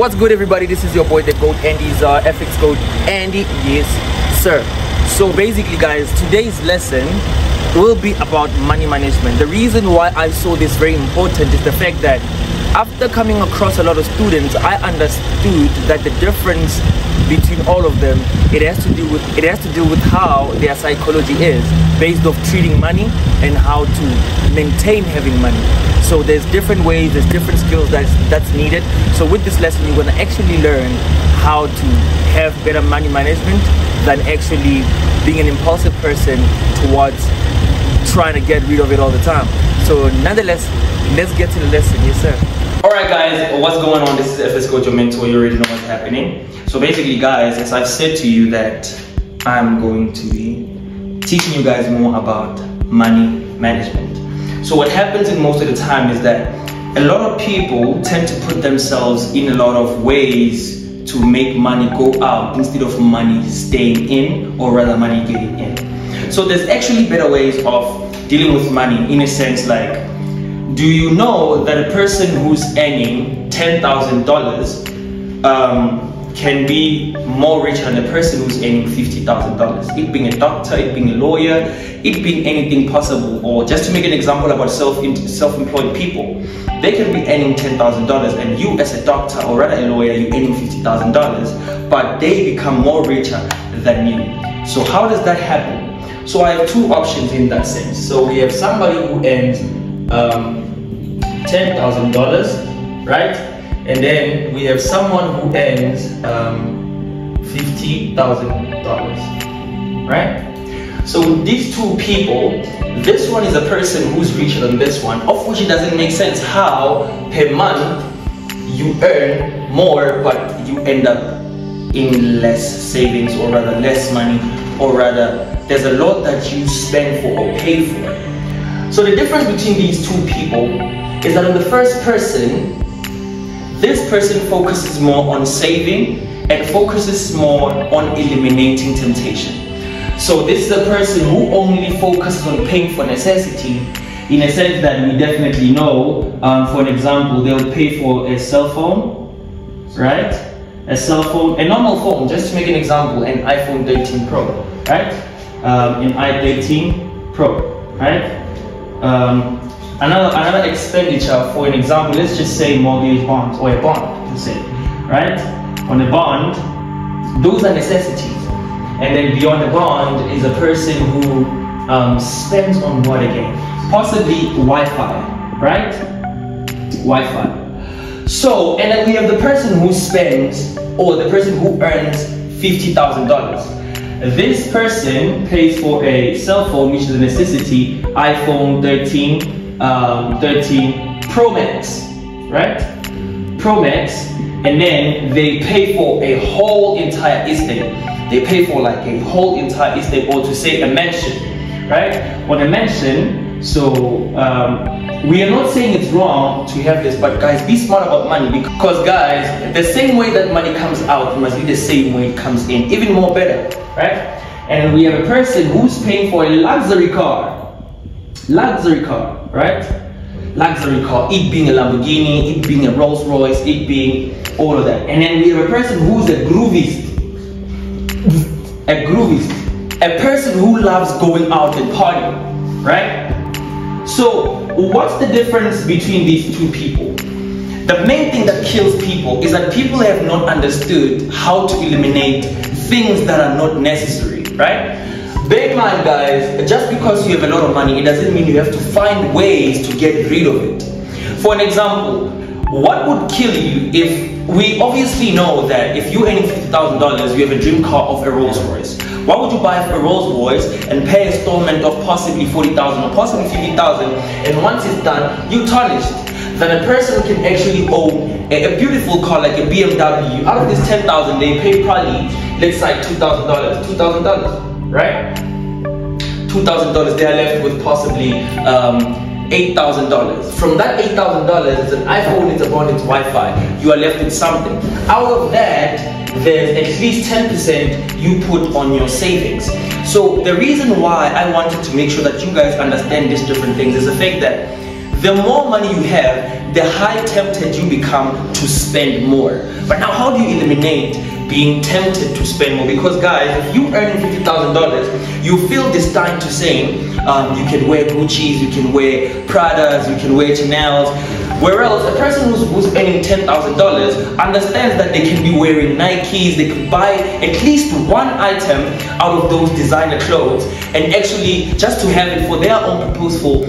What's good, everybody? This is your boy the GOAT, Andy's FX code Andy. Yes sir. So basically guys, today's lesson will be about money management. The reason why I saw this very important is the fact that after coming across a lot of students, I understood that the difference between all of them, it has to do with how their psychology is based off treating money and how to maintain having money. So there's different ways, there's different skills that's needed. So with this lesson, you're going to actually learn how to have better money management than actually being an impulsive person towards trying to get rid of it all the time. So nonetheless, let's get to the lesson. Yes sir. Alright guys, what's going on? This is FS Coach, your mentor. You already know what's happening. So basically guys, as I've said to you that I'm going to be teaching you guys more about money management. So what happens in most of the time is that a lot of people tend to put themselves in a lot of ways to make money go out instead of money staying in, or rather money getting in. So there's actually better ways of dealing with money, in a sense. Like, do you know that a person who's earning $10,000 can be more rich than a person who's earning $50,000? It being a doctor, it being a lawyer, it being anything possible. Or just to make an example about self-employed people, they can be earning $10,000 and you as a doctor, or rather a lawyer, you're earning $50,000, but they become more richer than you. So how does that happen? So I have two options in that sense. So we have somebody who earns $10,000, right? And then we have someone who earns $50,000, right? So these two people, this one is a person who's richer than this one, of which it doesn't make sense how per month you earn more but you end up in less savings, or rather less money, or rather there's a lot that you spend for or pay for. So the difference between these two people is that in the first person, this person focuses more on saving and focuses more on eliminating temptation. So this is a person who only focuses on paying for necessity, in a sense that we definitely know, for an example, they'll pay for a cell phone, right? A cell phone, a normal phone, just to make an example, an iPhone 13 Pro, right? An i13 Pro, right? Another expenditure, for an example, let's just say mortgage bonds, or a bond, to say, right? On a bond, those are necessities. And then beyond the bond is a person who spends on what again? Possibly Wi-Fi, right? Wi-Fi. So, and then we have the person who spends, or the person who earns $50,000. This person pays for a cell phone, which is a necessity, iPhone 13 Pro Max, right? Pro Max, and then they pay for a whole entire estate. They pay for like a whole entire estate, or to say a mansion, right? On a mansion, so we are not saying it's wrong to have this, but guys, be smart about money, because guys, the same way that money comes out must be the same way it comes in, even more better, right? And we have a person who's paying for a luxury car, right? Luxury car, it being a Lamborghini, it being a Rolls Royce, it being all of that. And then we have a person who's a groovist, a person who loves going out and partying, right? So what's the difference between these two people? The main thing that kills people is that people have not understood how to eliminate things that are not necessary, right? Bear in mind guys, just because you have a lot of money, it doesn't mean you have to find ways to get rid of it. For an example, what would kill you if, we obviously know that if you're earning $50,000, you have a dream car of a Rolls Royce. Why would you buy a Rolls Royce and pay an installment of possibly $40,000 or possibly $50,000, and once it's done, you're tarnished? Then a person can actually own a beautiful car like a BMW. Out of this $10,000, they pay probably, let's say $2,000, right? $2,000, they are left with possibly $8,000. From that $8,000, it's an iPhone, it's a bond, it's Wi-Fi. You are left with something. Out of that, there's at least 10% you put on your savings. So the reason why I wanted to make sure that you guys understand these different things is the fact that the more money you have, the higher tempted you become to spend more. But now, how do you eliminate being tempted to spend more? Because guys, if you earn $50,000, you feel destined to saying you can wear Gucci's, you can wear Prada's, you can wear Chanel's. Whereas a person who's earning $10,000 understands that they can be wearing Nikes, they can buy at least one item out of those designer clothes, and actually just to have it for their own purposeful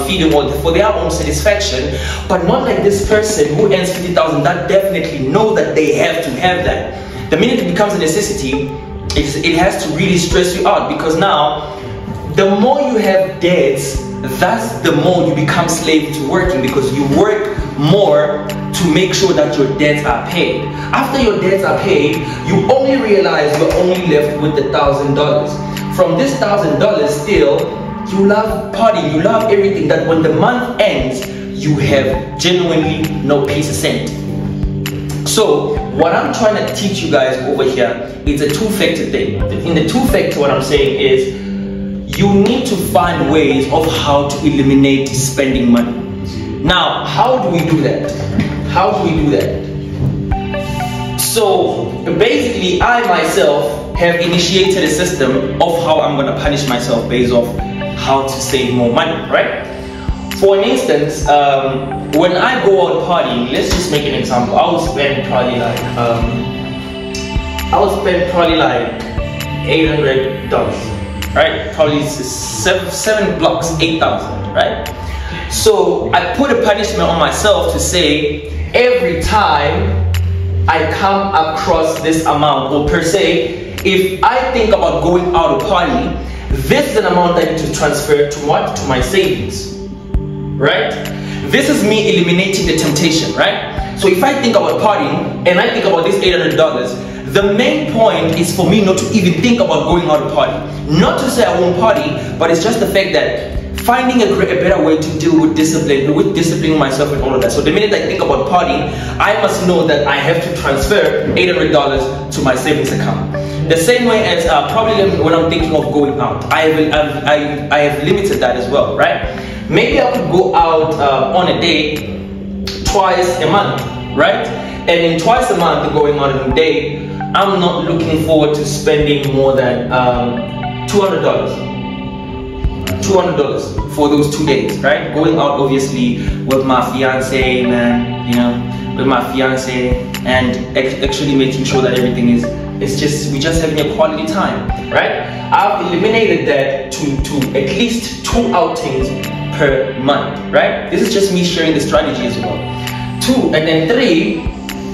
feeding or for their own satisfaction. But not like this person who earns $50,000 that definitely know that they have to have that. The minute it becomes a necessity, it has to really stress you out, because now the more you have debts, that's the more you become slave to working, because you work more to make sure that your debts are paid. After your debts are paid, you only realize you're only left with the $1,000. From this $1,000 still, you love partying, you love everything, that when the month ends, you have genuinely no peace of cent. So what I'm trying to teach you guys over here is a two-factor thing. In the two-factor, what I'm saying is you need to find ways of how to eliminate spending money. Now, how do we do that? How do we do that? So basically, I myself have initiated a system of how I'm going to punish myself based off how to save more money, right? For an instance, when I go out partying, let's just make an example. I will spend probably like $800, right? Probably 7 blocks, 8,000, right? So I put a punishment on myself to say every time I come across this amount, or per se, if I think about going out to party, this is an amount I need to transfer to what? To my savings. Right? This is me eliminating the temptation, right? So if I think about partying and I think about this $800, the main point is for me not to even think about going out to party. Not to say I won't party, but it's just the fact that finding a better way to deal with disciplining myself and all of that. So the minute I think about partying, I must know that I have to transfer $800 to my savings account. The same way as probably when I'm thinking of going out, I have limited that as well, right? Maybe I could go out on a day twice a month, right? And in twice a month going out on a day, I'm not looking forward to spending more than $200 for those 2 days, right? Going out obviously with my fiance, man, you know, with my fiance, and actually making sure that everything is we're just having a quality time, right? I've eliminated that to at least 2 outings per month, right? This is just me sharing the strategy as well. 2, and then 3,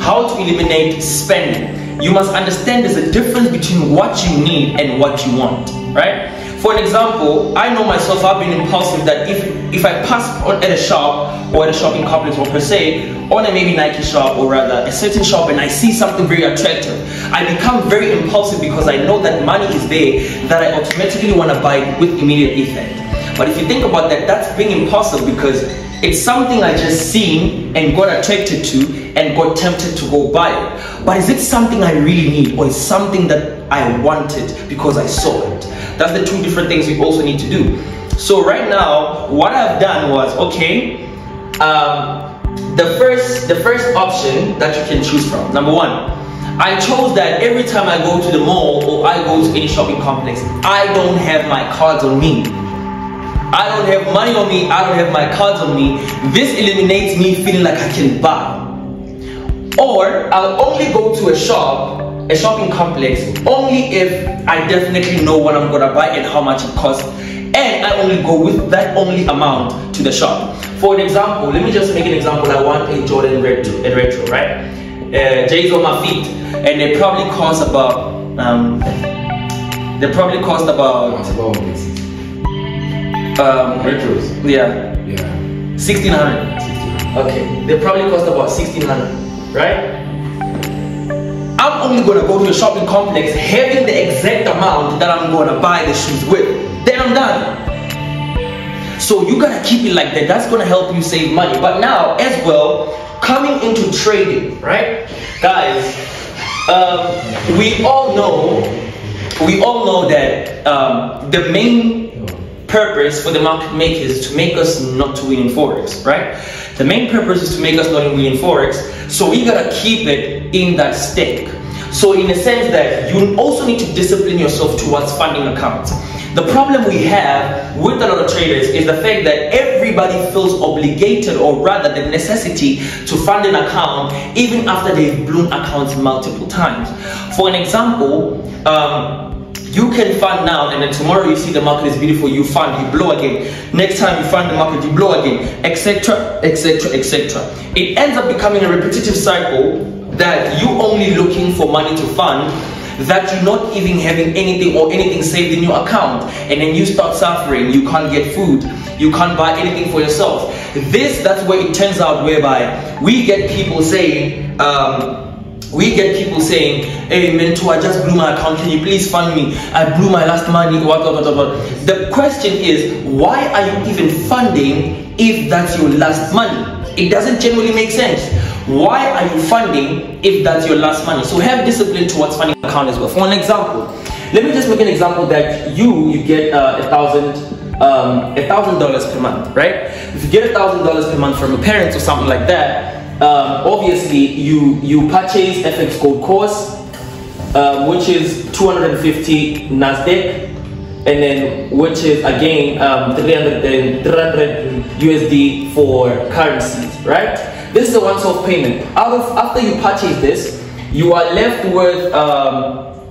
how to eliminate spending. You must understand there's a difference between what you need and what you want, right? For an example, I know myself, I've been impulsive that if I pass at a shop or at a shopping complex, or per se on a maybe Nike shop, or rather a certain shop, and I see something very attractive, I become very impulsive because I know that money is there that I automatically want to buy it with immediate effect. But if you think about that, that's being impulsive because it's something I just seen and got attracted to and got tempted to go buy it. But is it something I really need, or is something that I wanted because I saw it? That's the 2 different things we also need to do. So right now, what I've done was, okay, the first option that you can choose from, number 1, I chose that every time I go to the mall or I go to any shopping complex, I don't have my cards on me. I don't have money on me, I don't have my cards on me. This eliminates me feeling like I can buy. Or I'll only go to a shopping complex, only if I definitely know what I'm gonna buy and how much it costs, and I only go with that only amount to the shop. For an example, let me just make an example. I want a Jordan retro, right? J's on my feet, and they probably cost about retros. Yeah. 1,600. Okay. They probably cost about 1,600, right? I'm only gonna go to a shopping complex having the exact amount that I'm gonna buy the shoes with. Then I'm done. So you gotta keep it like that. That's gonna help you save money. But now, as well, coming into trading, right, guys? We all know that the main purpose for the market makers is to make us not to win in Forex, right? The main purpose is to make us not win in Forex, so we gotta keep it in that state. So in a sense that you also need to discipline yourself towards funding accounts. The problem we have with a lot of traders is the fact that everybody feels obligated, or rather the necessity, to fund an account even after they've blown accounts multiple times. For an example, you can fund now, and then tomorrow you see the market is beautiful, you fund, you blow again. Next time you fund the market, you blow again, etc., etc., etc. It ends up becoming a repetitive cycle that you only looking for money to fund, that you're not even having anything or anything saved in your account, and then you start suffering. You can't get food, you can't buy anything for yourself. That's where it turns out whereby we get people saying, hey mentor, I just blew my account, can you please fund me? I blew my last money, what. The question is, why are you even funding if that's your last money? It doesn't generally make sense. Why are you funding if that's your last money? So have discipline towards funding an account as well. For an example, let me just make an example that you get $1,000 per month, right? If you get $1,000 per month from your parents or something like that, obviously you purchase FX Gold course, which is 250 NASDAQ, and then which is again 300 USD for currencies, right? This is a once-off payment. After you purchase this, you are left with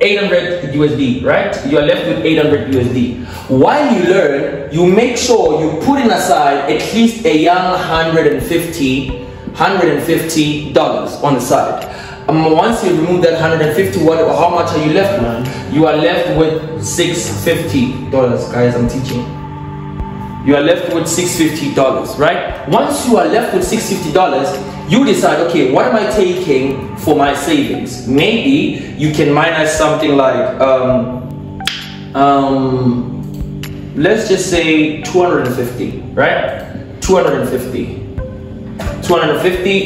800 USD, right? You are left with 800 USD. While you learn, you make sure you put in aside at least a young $150 on the side. Once you remove that 150, how much are you left with? You are left with $650, guys. I'm teaching. You are left with $650, right? Once you are left with $650, you decide, okay, what am I taking for my savings? Maybe you can minus something like, let's just say 250, right? 250,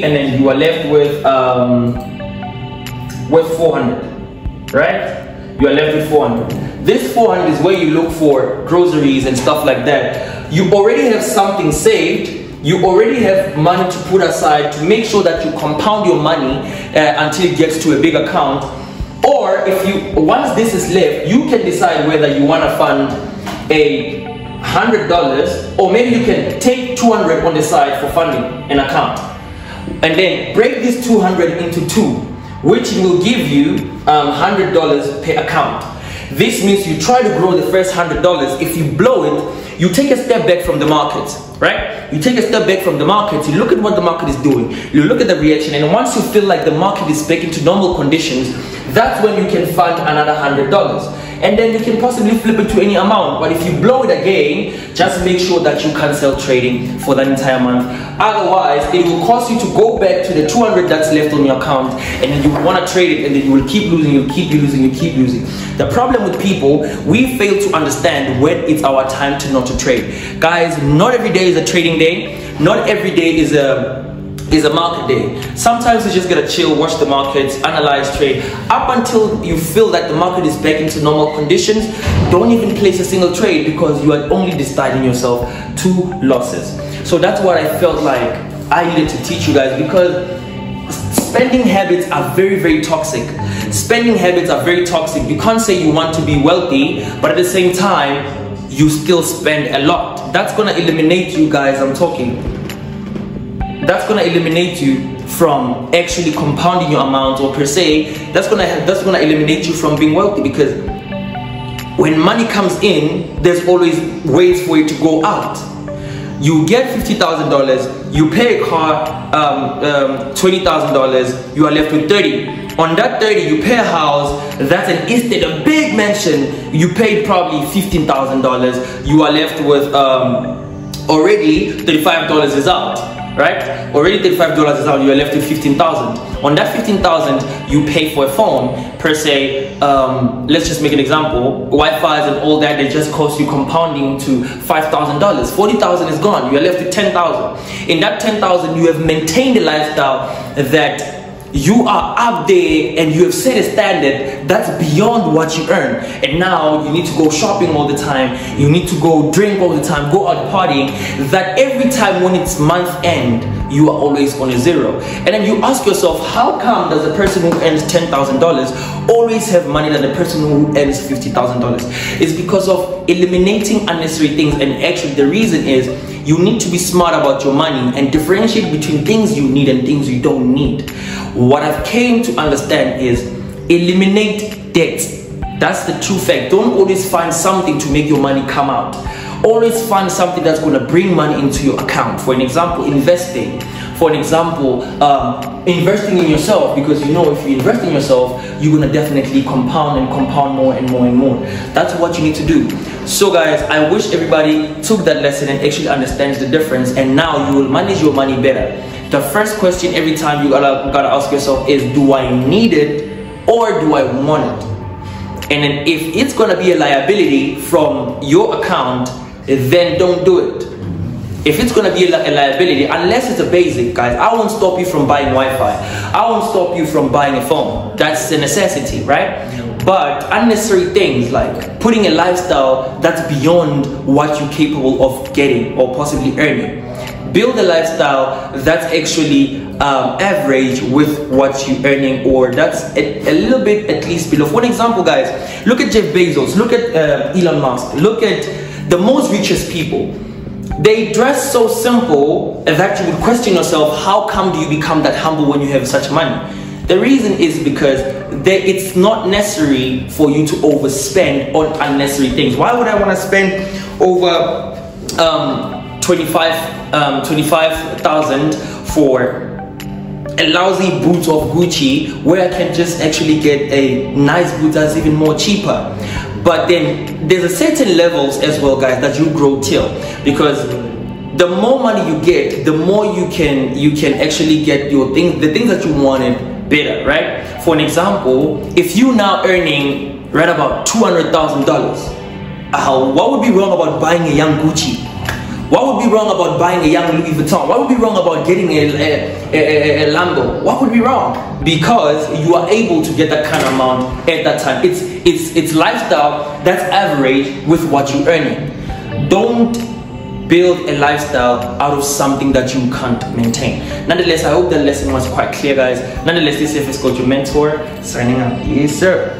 and then you are left with 400, right? You are left with 400. This 400 is where you look for groceries and stuff like that. You already have something saved. You already have money to put aside to make sure that you compound your money until it gets to a big account. Or if you, once this is left, you can decide whether you want to fund a $100, or maybe you can take 200 on the side for funding an account, and then break this 200 into two, which will give you $100 per account. This means you try to grow the first $100. If you blow it, you take a step back from the market, right? You take a step back from the market, you look at what the market is doing, you look at the reaction, and once you feel like the market is back into normal conditions, that's when you can fund another $100. And then you can possibly flip it to any amount. But if you blow it again, just make sure that you cancel trading for that entire month. Otherwise, it will cause you to go back to the 200 that's left on your account, and then you want to trade it, and then you will keep losing, you keep losing, you keep losing. The problem with people, we fail to understand when it's our time to not to trade. Guys, not every day is a trading day. Not every day is a market day. Sometimes you just gotta chill, watch the markets, analyze, trade. Up until you feel that the market is back into normal conditions, don't even place a single trade, because you are only deciding yourself 2 losses. So that's what I felt like I needed to teach you guys, because spending habits are very, very toxic. Spending habits are very toxic. You can't say you want to be wealthy, but at the same time, you still spend a lot. That's gonna eliminate you guys, I'm talking. That's gonna eliminate you from actually compounding your amount, or per se, that's gonna eliminate you from being wealthy, because when money comes in, there's always ways for it to go out. You get $50,000, you pay a car $20,000, you are left with 30. On that 30, you pay a house, that's an estate, a big mansion, you paid probably $15,000, you are left with already $35 is out. Right? Already $35 is out, you are left with $15,000. On that $15,000, you pay for a phone, per se. Let's just make an example. Wi-Fi's and all that, they just cost you compounding to $5,000. $40,000 is gone, you are left with $10,000. In that $10,000, you have maintained a lifestyle that you are up there and you have set a standard that's beyond what you earn, and now you need to go shopping all the time, you need to go drink all the time, go out partying, that every time when it's month end you are always on a zero. And then you ask yourself, how come does the person who earns $10,000 always have money than the person who earns $50,000? It's because of eliminating unnecessary things. And actually the reason is you need to be smart about your money and differentiate between things you need and things you don't need. What I've came to understand is eliminate debt. That's the true fact. Don't always find something to make your money come out. Always find something that's going to bring money into your account. For an example, investing. For an example, investing in yourself, because you know if you invest in yourself, you're going to definitely compound and compound more and more and more. That's what you need to do. So guys, I wish everybody took that lesson and actually understands the difference, and now you will manage your money better. The first question every time you gotta ask yourself is, do I need it or do I want it? And then if it's gonna be a liability from your account, then don't do it. If it's gonna be a liability, unless it's a basic, guys, I won't stop you from buying Wi-Fi. I won't stop you from buying a phone. That's a necessity, right? But unnecessary things like putting a lifestyle that's beyond what you're capable of getting or possibly earning. Build a lifestyle that's actually average with what you're earning, or that's a little bit at least below. For example, guys, look at Jeff Bezos, look at Elon Musk, look at the most richest people. They dress so simple that you would question yourself, how come do you become that humble when you have such money? The reason is because it's not necessary for you to overspend on unnecessary things. Why would I want to spend over 25,000 for a lousy boot of Gucci, where I can just actually get a nice boot that's even more cheaper? But then there's a certain levels as well, guys, that you grow till, because the more money you get, the more you can actually get your things, the things that you wanted, better, right? For an example, if you now earning right about $200,000, what would be wrong about buying a young Gucci? What would be wrong about buying a young Louis Vuitton? What would be wrong about getting a Lambo? What would be wrong? Because you are able to get that kind of amount at that time. It's lifestyle that's average with what you're earning. Don't build a lifestyle out of something that you can't maintain. Nonetheless, I hope the lesson was quite clear, guys. Nonetheless, this is Coach, your mentor, signing out. Yes, sir.